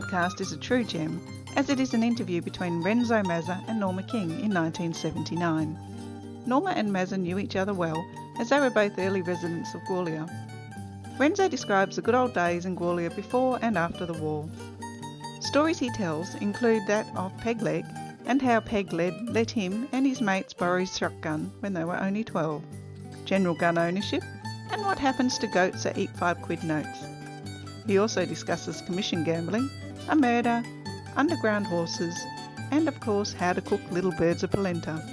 podcast is a true gem, as it is an interview between Renzo Mazza and Norma King in 1979. Norma and Mazza knew each other well, as they were both early residents of Gwalia. Renzo describes the good old days in Gwalia before and after the war. Stories he tells include that of Peg Leg, and how Peg Leg let him and his mates borrow his shotgun when they were only 12, general gun ownership, and what happens to goats that eat 5 quid notes. He also discusses commission gambling, a murder, underground horses, and of course how to cook little birds of polenta.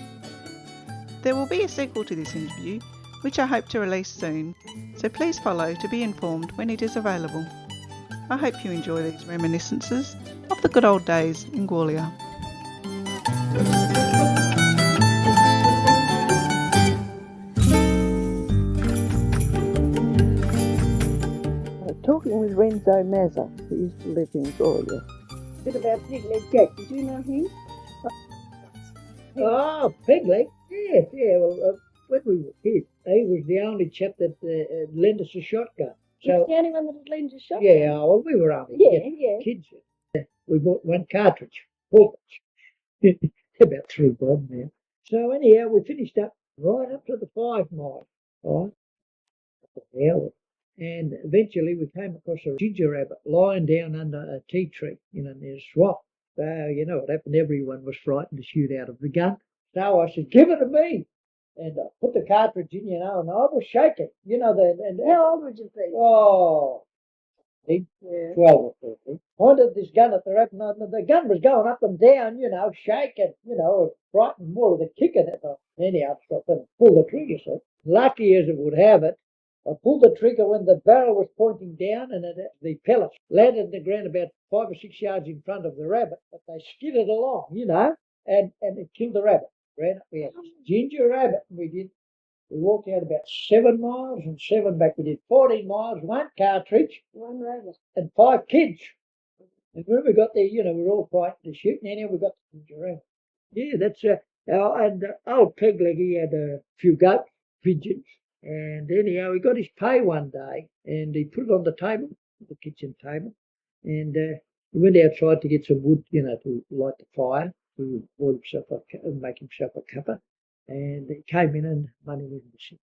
There will be a sequel to this interview, which I hope to release soon, so please follow to be informed when it is available. I hope you enjoy these reminiscences of the good old days in Gwalia. Talking with Renzo Mazza, who used to live in Gwalia. Bit about Pegleg Jack. Did you know him? Oh, Pegleg? Yeah. Well, when we were kids, he was the only chap that lent us a shotgun. He's the only one that had lent a shotgun? Yeah, well, we were only kids. We bought one cartridge, 4 about 3 bob now. So anyhow, we finished up right up to the 5 mile, right? And eventually we came across a ginger rabbit lying down under a tea tree, near a swamp. So, what happened? Everyone was frightened to shoot out of the gun. So I said, give it to me. And I put the cartridge in, and I was shaking, and How old would you be? oh, 12 or 13. Pointed this gun at the rabbit, and the gun was going up and down, shaking, frightened more of the kick in it. Anyhow, I pulled the trigger, so lucky as it would have it, I pulled the trigger when the barrel was pointing down, and the pellets landed on the ground about 5 or 6 yards in front of the rabbit, but they skidded along, and it killed the rabbit. Ran up, we had a ginger rabbit, we walked out about 7 miles and 7 back. We did 14 miles, 1 cartridge, 1 rabbit, and 5 kids. And when we got there, we were all frightened to shoot, and anyhow we got the ginger rabbit. Yeah, that's and old Pegleg, he had a few goats, pigeons. And anyhow, he got his pay one day, and he put it on the table, the kitchen table, and he went outside to get some wood, to light the fire, to boil himself make himself a cuppa. And he came in, and money was missing.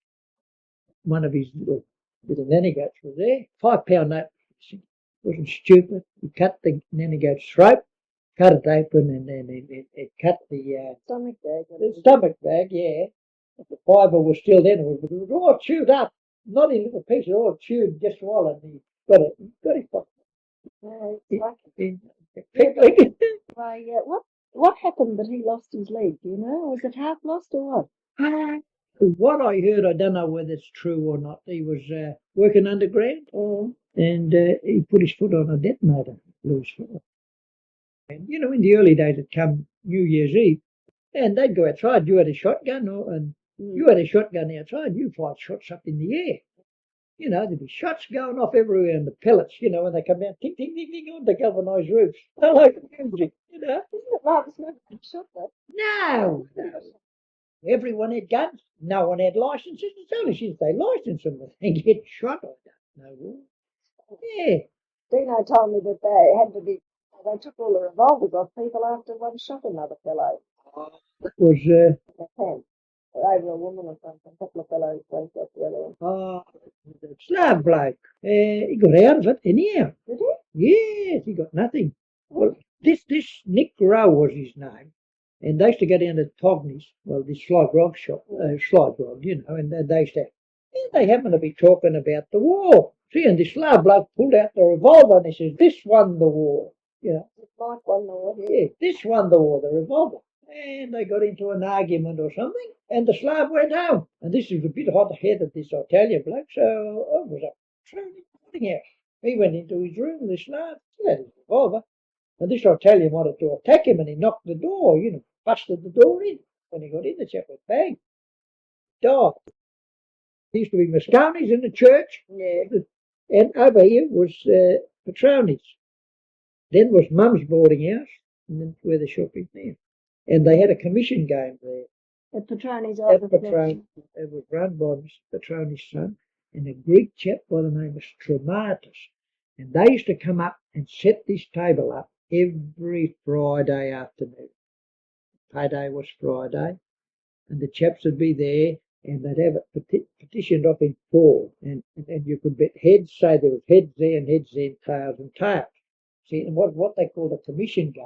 One of his little nanny goats was there, £5 note missing. Wasn't stupid. He cut the nanny goat's throat, cut it open, and then it cut the stomach bag. The stomach bag, yeah. The fibre was still there. It was all chewed up, not in little pieces, all chewed just while, and he got it. What happened that he lost his leg? Do you know? Was it half lost or what? What I heard, I don't know whether it's true or not. He was working underground, and he put his foot on a detonator, blew his foot off. And in the early days, it'd come New Year's Eve, and they'd go outside. You had a shotgun, you had a shotgun outside, you fired shots up in the air. There'd be shots going off everywhere, and the pellets, when they come down, ting, ting, ting, ting, on the galvanised roofs. I like the music, Isn't it right? It's never been shot, though. No. Everyone had guns. No one had licenses. It's only since they licensed them that they get shot. I don't know. Yeah. Dino told me that they took all the revolvers off people after one shot another fellow. That was Over a woman or something. A couple of fellows went off the other one. the slab bloke. He got out of it anyhow. Did he? Yes, he got nothing. Well, this Nicola Rho was his name, and they used to go down to Togny's, this Sly Grog shop, Sly Grog, and they used to. They happened to be talking about the war. See, and this slab bloke pulled out the revolver and he says, "This won the war." It might won the war. Yeah, this won the war, the revolver. And they got into an argument or something, and the Slav went home. And this was a bit hot-headed, this Italian bloke, so I was up through the boarding house. He went into his room, the Slav, he had his revolver, and this Italian wanted to attack him, and he knocked the door, busted the door in. When he got in, the chap was bang, died. There used to be Mosconi's in the church, and over here was Petroni's. Then was Mum's boarding house, and then where the shop is now. And they had a commission game there. At Petroni's At office. Petroni. It was run by Mr. Petroni's son and a Greek chap by the name of Stramatis. And they used to come up and set this table up every Friday afternoon. Payday was Friday, and the chaps would be there, and they'd have it partitioned off in four, and you could bet heads, say there was heads there and heads there, tails and tails. See, and what they called a commission game.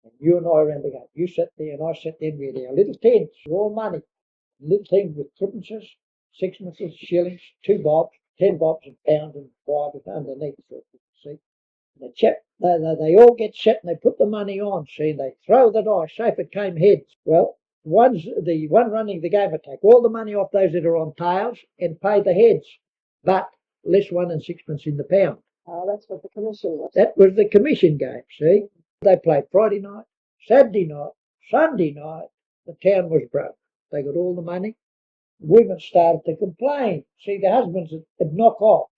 And you and I ran the game. You sat there and I sat there, and we had our little tents, all money. Little things with threepences, sixpences, shillings, 2 bobs, 10 bobs, and pounds and five underneath. See, the chap, they all get set and they put the money on. See, and they throw the dice. Say if it came heads, well, the one running the game would take all the money off those that are on tails and pay the heads, but less 1 and sixpence in the pound. Oh, that's what the commission was. That was the commission game. See, they played Friday night, Saturday night, Sunday night. The town was broke. They got all the money. Women started to complain. See, the husbands would knock off.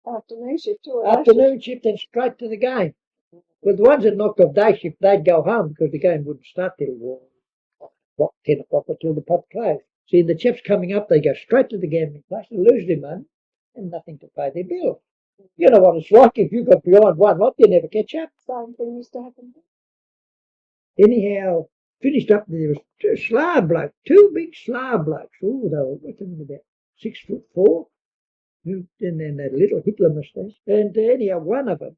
Afternoon shift too. Afternoon shift and straight to the game. But the ones that knocked off day shift, they'd go home because the game wouldn't start till 10 o'clock until the pub closed. See, the chaps coming up, they go straight to the gambling place and lose their money and nothing to pay their bill. You know what it's like if you got behind one lot, you never catch up. Same thing used to happen. Anyhow, finished up, there was 2 Slav blokes, 2 big Slav blokes. Oh, they were about 6'4", and then that little Hitler moustache. And anyhow, one of them,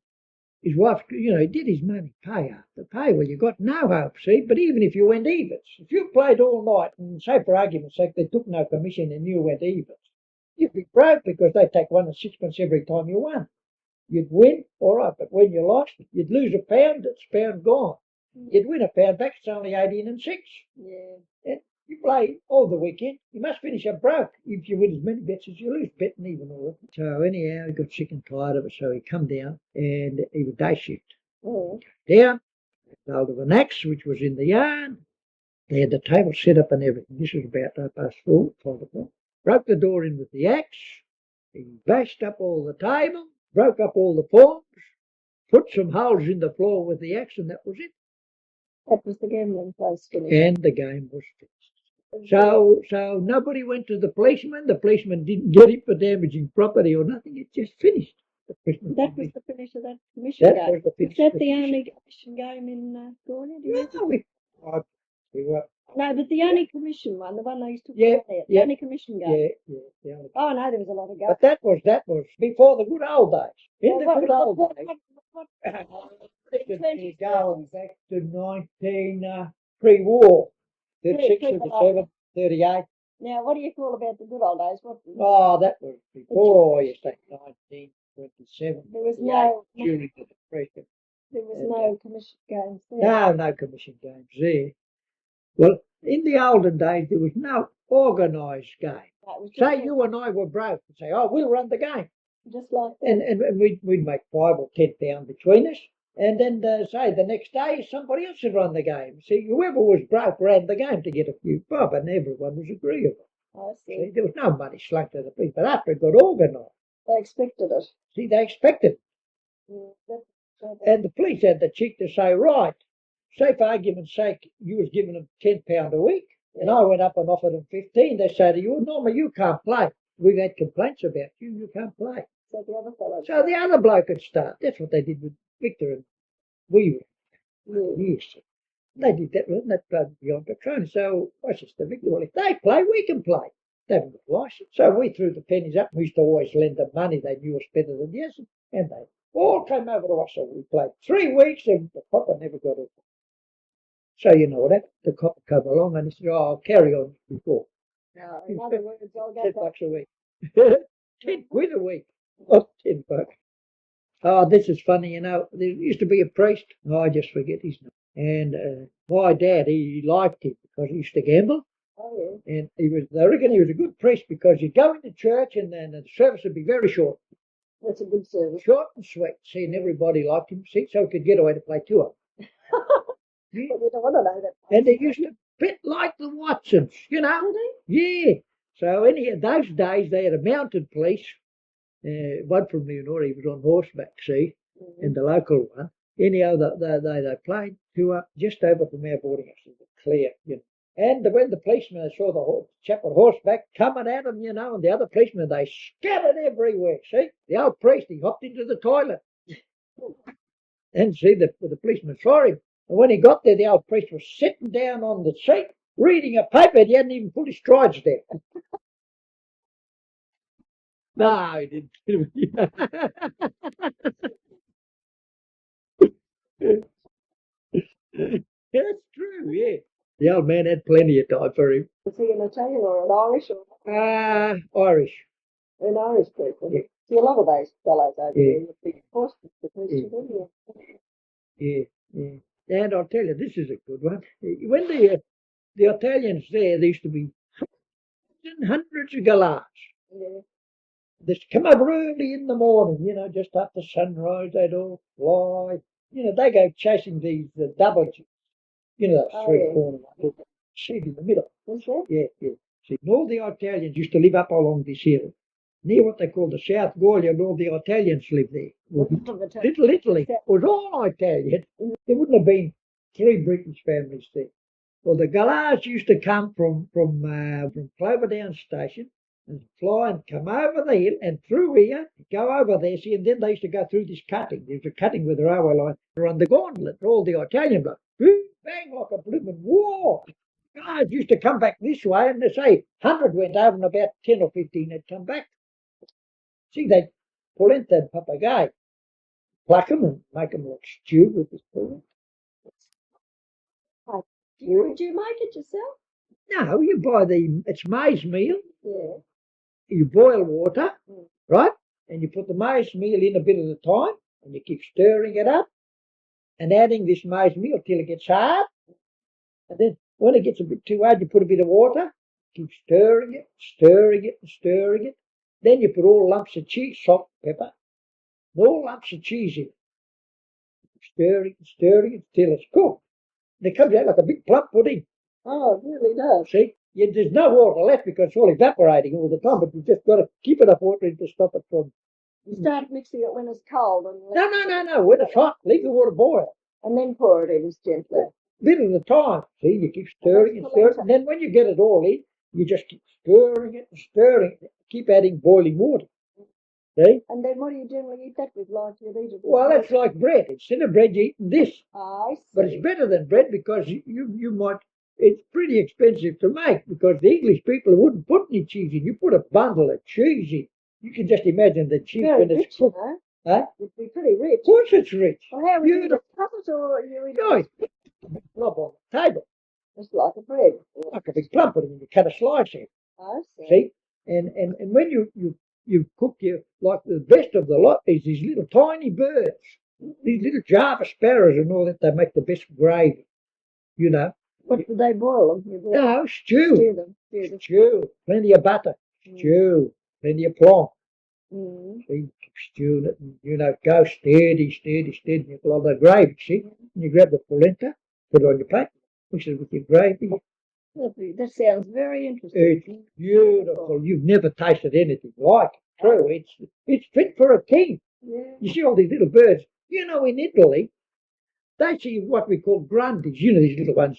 his wife, he did his money, pay after pay. Well, you got no hope, see, but even if you went evens, if you played all night, and say for argument's sake, they took no commission and you went evens, you'd be broke because they take 1 and sixpence every time you won. You'd win, all right, but when you lost, you'd lose a pound, it's pound gone. You'd win a pound back, it's only 18 and 6. Yeah. And you play all the weekend, you must finish up broke if you win as many bets as you lose, betting even all. So anyhow, he got sick and tired of it, so he come down and he was day shift. Oh. Down, hold of an axe, which was in the yard. They had the table set up and everything. This was about 4:30, 5 o'clock. Broke the door in with the axe. He bashed up all the table, broke up all the forms, put some holes in the floor with the axe, and that was it. That was the gambling place finished. And the game was finished. So nobody went to the policeman. The policeman didn't get him for damaging property or nothing. It just finished. That was the finish of that commission game. Was the finish. Was that the only commission game in Gwalia? No, but the only commission one, the one they used to play there, the only commission game. The only. Oh no, there was a lot of games. But that was before the good old days. In the good old days. Going back to 19 pre-war, 36, 37, 38. Now, what do you call about the good old days? That was before, you say 1927. There was no during the Depression. There was no commission games there. No commission games there. Well, in the olden days, there was no organised game. Say you and I were broke and say, we'll run the game. Just like that. And we'd make 5 or 10 pounds between us. And then, say, the next day, somebody else would run the game. See, whoever was broke ran the game to get a few bob, and everyone was agreeable. I see. See, there was no money slunk to the police, but after it got organised. They expected it. See, they expected it. And the police had the cheek to say, right, say for argument's sake, you was giving them £10 a week, and I went up and offered them 15. They say to you, Norma, you can't play. We've had complaints about you. You can't play. So the other bloke could start. That's what they did with Victor and we were. Yes. They did that, wasn't that beyond Petroni? So I said to Victor, well, if they play, we can play. They haven't got a license. So we threw the pennies up. We used to always lend them money. They knew us better than yes. And they all came over to us. So we played 3 weeks and the copper never got it. So you know what happened? The copper came along and he said, I'll carry on before. No, in other words, I'll get $10 a week. 10 quid a week. Not $10. This is funny, there used to be a priest, I just forget his name, and my dad, he liked him because he used to gamble. Oh, yeah. And they reckon he was a good priest because he'd go into church and then the service would be very short. That's a good service. Short and sweet, see, and everybody liked him, see, so he could get away to play 2 of them. Yeah. Well, you don't want to know that. And they used to bet like the Watsons, Did he? Yeah. So anyhow, those days they had a mounted police. One from Leonora, he was on horseback, see, and the local one. Anyhow, they played to just over from our boarding house, clear, And when the policemen saw the chap on horseback coming at them, and the other policemen, they scattered everywhere. See, the old priest, he hopped into the toilet. And see, the policeman saw him. And when he got there, the old priest was sitting down on the seat, reading a paper. He hadn't even put his strides down. No, he didn't. That's true, yeah. The old man had plenty of time for him. Was he an Italian or an Irish or Irish. an Irish person? Yeah. See, a lot of those fellows over Yeah. there would be forced to Yeah. didn't Yeah, yeah. And I'll tell you, this is a good one. When the Italians there used to be hundreds of galahs. Yeah. They come up early in the morning, just after sunrise, they'd all fly. They go chasing these double jigs, those Oh, three yeah. corner ones, seat in the middle. Is that? Yeah, yeah. See, and all the Italians used to live up along this hill, near what they call the South Gwalia, and all the Italians lived there. Little Italy was all Italian. There wouldn't have been 3 British families there. Well, the galahs used to come from Cloverdown Station and fly and come over the hill and through here, go over there, see, and then they used to go through this cutting. There was a cutting with the railway line, run the gauntlet, all the Italian blood. Boom, bang, like a blooming war. Guys used to come back this way, and they say 100 went over and about 10 or 15 had come back. See, they polenta and papagayo, pluck them and make them like stew with this polenta. Would you make it yourself? No, you buy it's maize meal. Yeah. You boil water, right? And you put the maize meal in a bit at a time, and you keep stirring it up and adding this maize meal till it gets hard. And then when it gets a bit too hard, you put a bit of water, keep stirring it, stirring it, and stirring it. Then you put all lumps of cheese, salt, pepper, and all lumps of cheese in it. Stirring it till it's cooked. And it comes out like a big plump pudding. Oh, it really does. See? There's no water left because it's all evaporating all the time, but you've just got to keep enough water in to stop it from. You start mixing it when it's cold. No. When it's hot, leave the water boil. And then pour it in gently. Bit at a time. See, you keep stirring and stirring. And then when you get it all in, you just keep stirring it and stirring it. Keep adding boiling water. See? And then what do you generally eat that with? Like you'd eat it with Well, that's like bread. Instead of bread, you eat this. I see. But it's better than bread because you might. It's pretty expensive to make because the English people wouldn't put any cheese in. You put a bundle of cheese in. You can just imagine the cheese Very when it's rich, cooked. Huh? Huh? It'd be pretty rich. Of course it's rich. Well, how would you Beautiful. cut it or you eat No, it? it's a big blob on the table, It's like a bread. like a big plump, and you cut a slice in. I see. See? And when you cook like the best of the lot is these little tiny birds, these little Java sparrows and all that. They make the best gravy. What do they boil them? You boil No, stew. stew them. Stew. Plenty of butter. Stew. Plenty of plum. Mm. See, keep stewing it, and, go steady, and you got all the gravy, see? And you grab the polenta, put it on your plate, mix it with your gravy. Lovely. That sounds very interesting. It's beautiful. You've never tasted anything like it. True. It's fit for a king. Yeah. You see all these little birds. In Italy, they see what we call grandies. These little ones.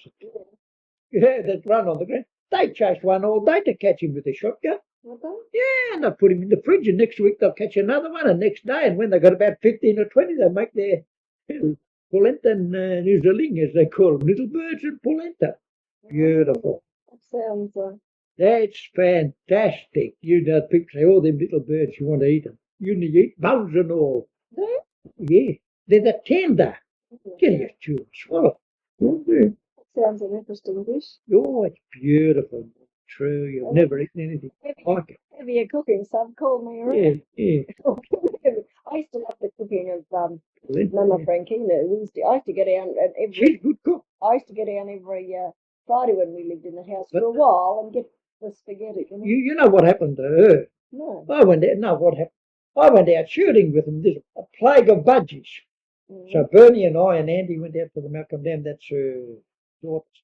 Yeah, that run on the ground. They chase one all day to catch him with a shotgun. Okay. Yeah, and they'll put him in the fridge, and next week they'll catch another one, and next day, and when they've got about 15 or 20, they'll make their polenta and nuzzling, as they call them, little birds and polenta. Beautiful. That sounds. That's fantastic. People say, oh, them little birds, you want to eat them. You eat bones and all. Yeah, they're the tender. Get your chew and swallow. That sounds an interesting dish. Oh, it's beautiful. True, you've never eaten anything like it. Heavier cooking, some call me around. Yeah. I used to love the cooking of Polenta, Mama yeah. Frankina. I used to get down and She's a good cook. I used to get down every Friday when we lived in the house for a while and get the spaghetti. You know what happened to her? No. What happened? I went out shooting with them. There's a plague of budgies. Mm. So Bernie and I and Andy went out to the Malcolm Dam. That's her daughter's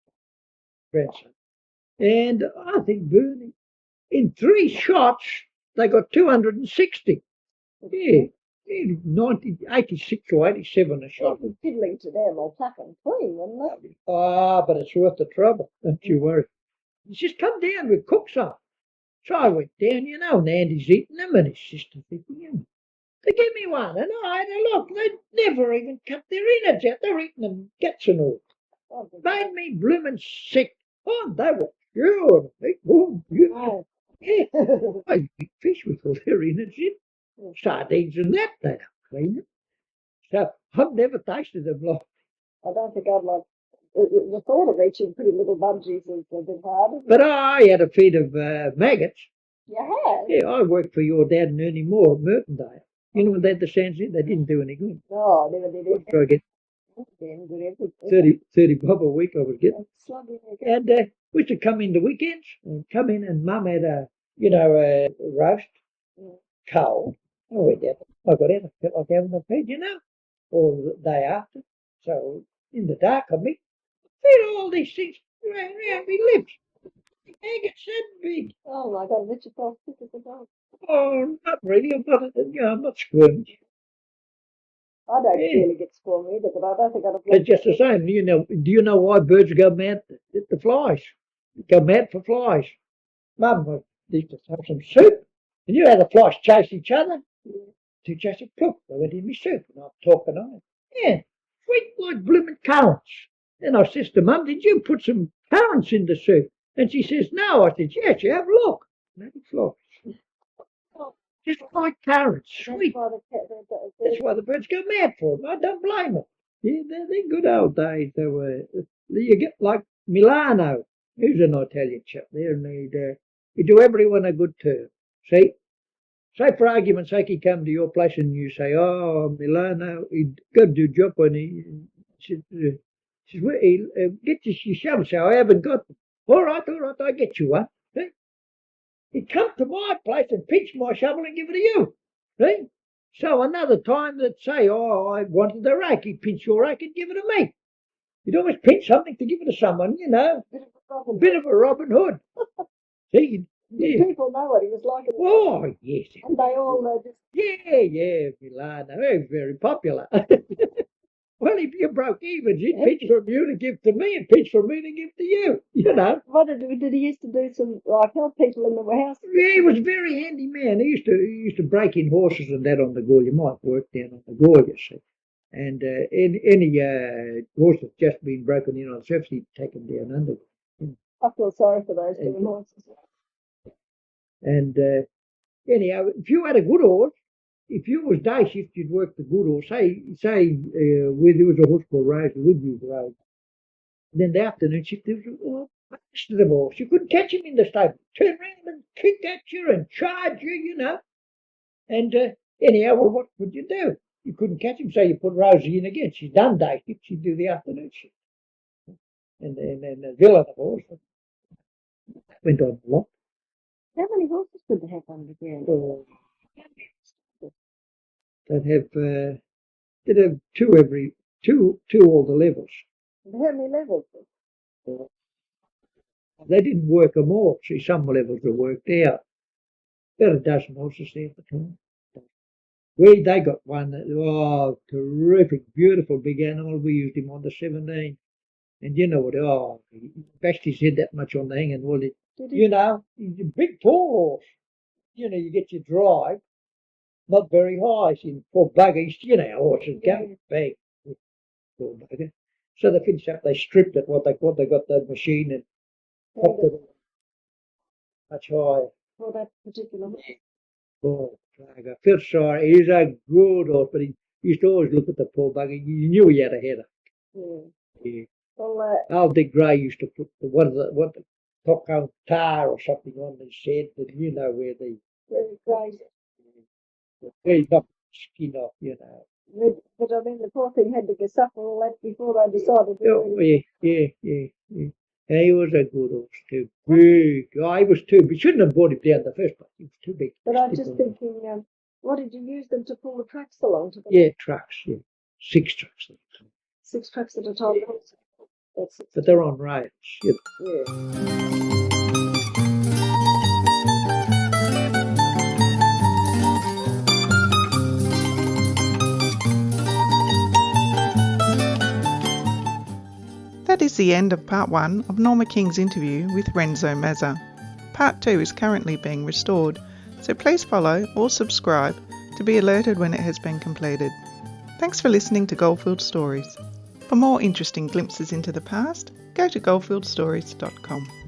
grandson. And I think Bernie, in 3 shots, they got 260. Yeah. 1986 or 87 a shot. You'd be fiddling to them or plucking clean, wouldn't it? But it's worth the trouble. Don't you worry. He says, come down, we'll cook some. So I went down, and Andy's eating them, and his sister's eating them. They gave me one, and I had a look. They'd never even cut their innards out. They're eating them guts and all. Oh, Made me bloomin' sick. Oh, they were pure. no. Yeah. I eat fish with all their innards in. Sardines and that, they don't clean them. So I've never tasted them like. I don't think I'd like. The thought of eating pretty little budgies is a bit hard. But I had a feed of maggots. You have? Yeah, I worked for your dad and Ernie Moore at Mertondale. You know when they had the sands in? They didn't do any good. No, I never did it. So I get Damn good everything. 30 bob a week I was getting. Slugging again. And we used to come in the weekends and come in, and Mum had a roast, cold. I went down. I got out. I felt like having a feed, or the day after. So in the dark, I mean, feel all these things around my lips. Maggots that big. Oh my God, let yourself sick as a dog. Oh, not really. I'm not squirmy. I don't Yeah. really get squirmy either, but I don't think I'd have It's just the same. Do you know why birds go mad at the flies? Go mad for flies. Mum used to have some soup, and you know how the flies chase each other? To chase a plook. They went in my soup, and I'm talking on. Yeah, sweet like blooming currants. And I says to Mum, did you put some currants in the soup? And she says, no. I said, yes, you have, look. Bloody flies. Just like carrots, sweet. That's why the birds go mad for them. I don't blame them. Yeah, they're good old days. They were. You get like Milano. Who's an Italian chap there, and he'd do everyone a good turn. See? Say for argument's sake, he come to your place and you say, oh, Milano, he'd go to job and he says, well, get your shovel. Say, I haven't got them. All right, I get you one. See? He'd come to my place and pinch my shovel and give it to you. See? So another time they'd say, oh, I wanted the rake. He'd pinch your rake and give it to me. You'd always pinch something to give it to someone, a bit of a Robin Hood. See? Yeah. People know what he was like. Oh, yes. And they all just... Yeah, Milano. Very popular. Well, if you broke even, he'd pinch from you to give to me and pinch from me to give to you, What did he used to do? Some help people in the warehouse. Yeah, he was a very handy man. He used to break in horses and that on the Gwalia. Might work down on the Gwalia, see. And any horse that's just been broken in on the surface, he'd take them down under. I feel sorry for those doing horses. And anyhow, if you had a good horse, if you was day shift, you'd work the good horse. Say, where there was a horse called Rose, the Woodview Rose. And then the afternoon shift, there was most of the horse. You couldn't catch him in the stable. Turn around and kick at you and charge you, And anyhow, well, what would you do? You couldn't catch him, so you put Rosie in again. She's done day shift, she'd do the afternoon shift. And the villain of horse went on a lot. How many horses could they have underground? They'd have two all the levels. And how many levels? They didn't work them all. See, some levels were worked out. About a dozen horses there at the time. They got one, terrific, beautiful big animal. We used him on the 17. And you know what, he bashed his head that much on the hanging wall. He's a big, tall horse. You get your drive, not very high. See, poor buggies, horses go big. Poor bugger. So they finished up, they stripped it, what they got the machine and popped it much higher. For that particular horse? Oh, I feel sorry. He's a good horse, but he used to always look at the poor bugger. You knew he had a headache. Yeah. Well, old Dick Gray used to put the cockle tar or something on the shed, and where the very crazy. where he knocked the skin off, But I mean, the poor thing had to suffer all that before they decided to Oh, yeah. He was a good horse too. Big. He was too big. Shouldn't have brought him down in the first place. He was too big. But I'm just thinking, what did you use them to pull the trucks along to? Yeah, trucks. Yeah, 6 trucks. 6 trucks at a time. That's it. But they're on rails. Yeah. is the end of part 1 of Norma King's interview with Renzo Mazza. Part 2 is currently being restored, so please follow or subscribe to be alerted when it has been completed. Thanks for listening to Goldfields Stories. For more interesting glimpses into the past, go to goldfieldstories.com.